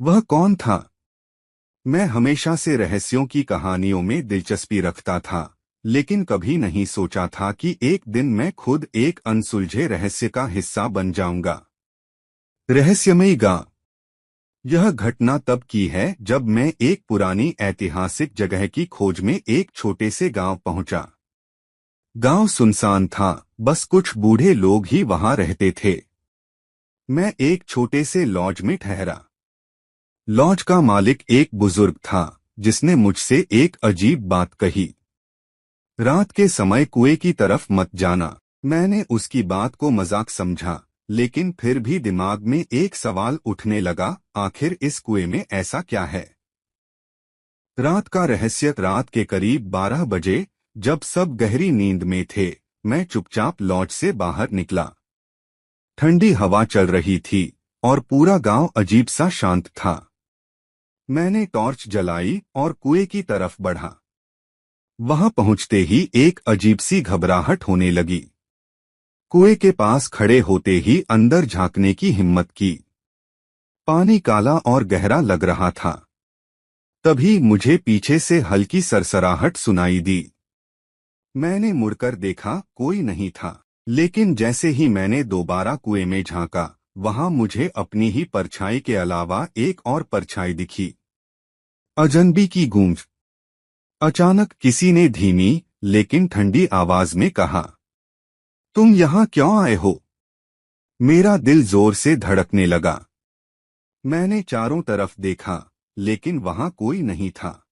वह कौन था? मैं हमेशा से रहस्यों की कहानियों में दिलचस्पी रखता था, लेकिन कभी नहीं सोचा था कि एक दिन मैं खुद एक अनसुलझे रहस्य का हिस्सा बन जाऊंगा। रहस्यमयी गांव। यह घटना तब की है जब मैं एक पुरानी ऐतिहासिक जगह की खोज में एक छोटे से गांव पहुंचा। गांव सुनसान था, बस कुछ बूढ़े लोग ही वहां रहते थे। मैं एक छोटे से लॉज में ठहरा। लॉज का मालिक एक बुजुर्ग था, जिसने मुझसे एक अजीब बात कही। रात के समय कुएं की तरफ मत जाना। मैंने उसकी बात को मजाक समझा, लेकिन फिर भी दिमाग में एक सवाल उठने लगा, आखिर इस कुएं में ऐसा क्या है? रात का रहस्य। रात के करीब 12 बजे, जब सब गहरी नींद में थे, मैं चुपचाप लॉज से बाहर निकला। ठंडी हवा चल रही थी और पूरा गांव अजीब सा शांत था। मैंने टॉर्च जलाई और कुएं की तरफ बढ़ा। वहां पहुंचते ही एक अजीब सी घबराहट होने लगी। कुएं के पास खड़े होते ही अंदर झांकने की हिम्मत की। पानी काला और गहरा लग रहा था। तभी मुझे पीछे से हल्की सरसराहट सुनाई दी। मैंने मुड़कर देखा, कोई नहीं था। लेकिन जैसे ही मैंने दोबारा कुएं में झांका, वहां मुझे अपनी ही परछाई के अलावा एक और परछाई दिखी। अजनबी की गूंज। अचानक किसी ने धीमी लेकिन ठंडी आवाज में कहा, तुम यहाँ क्यों आए हो? मेरा दिल जोर से धड़कने लगा। मैंने चारों तरफ देखा, लेकिन वहां कोई नहीं था।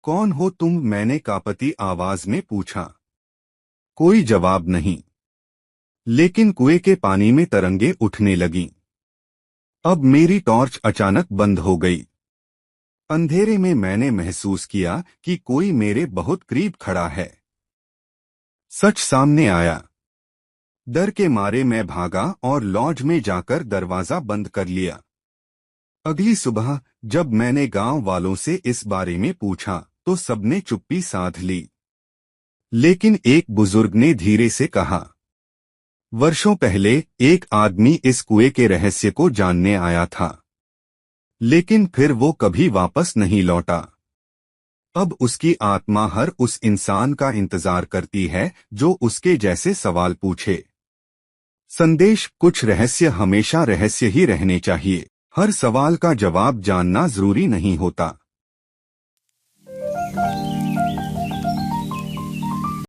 कौन हो तुम? मैंने कांपती आवाज में पूछा। कोई जवाब नहीं। लेकिन कुएं के पानी में तरंगे उठने लगीं। अब मेरी टॉर्च अचानक बंद हो गई। अंधेरे में मैंने महसूस किया कि कोई मेरे बहुत करीब खड़ा है। सच सामने आया। डर के मारे मैं भागा और लॉज में जाकर दरवाजा बंद कर लिया। अगली सुबह जब मैंने गांव वालों से इस बारे में पूछा, तो सबने चुप्पी साध ली। लेकिन एक बुजुर्ग ने धीरे से कहा, वर्षों पहले एक आदमी इस कुएं के रहस्य को जानने आया था, लेकिन फिर वो कभी वापस नहीं लौटा। अब उसकी आत्मा हर उस इंसान का इंतजार करती है जो उसके जैसे सवाल पूछे। संदेश। कुछ रहस्य हमेशा रहस्य ही रहने चाहिए। हर सवाल का जवाब जानना जरूरी नहीं होता।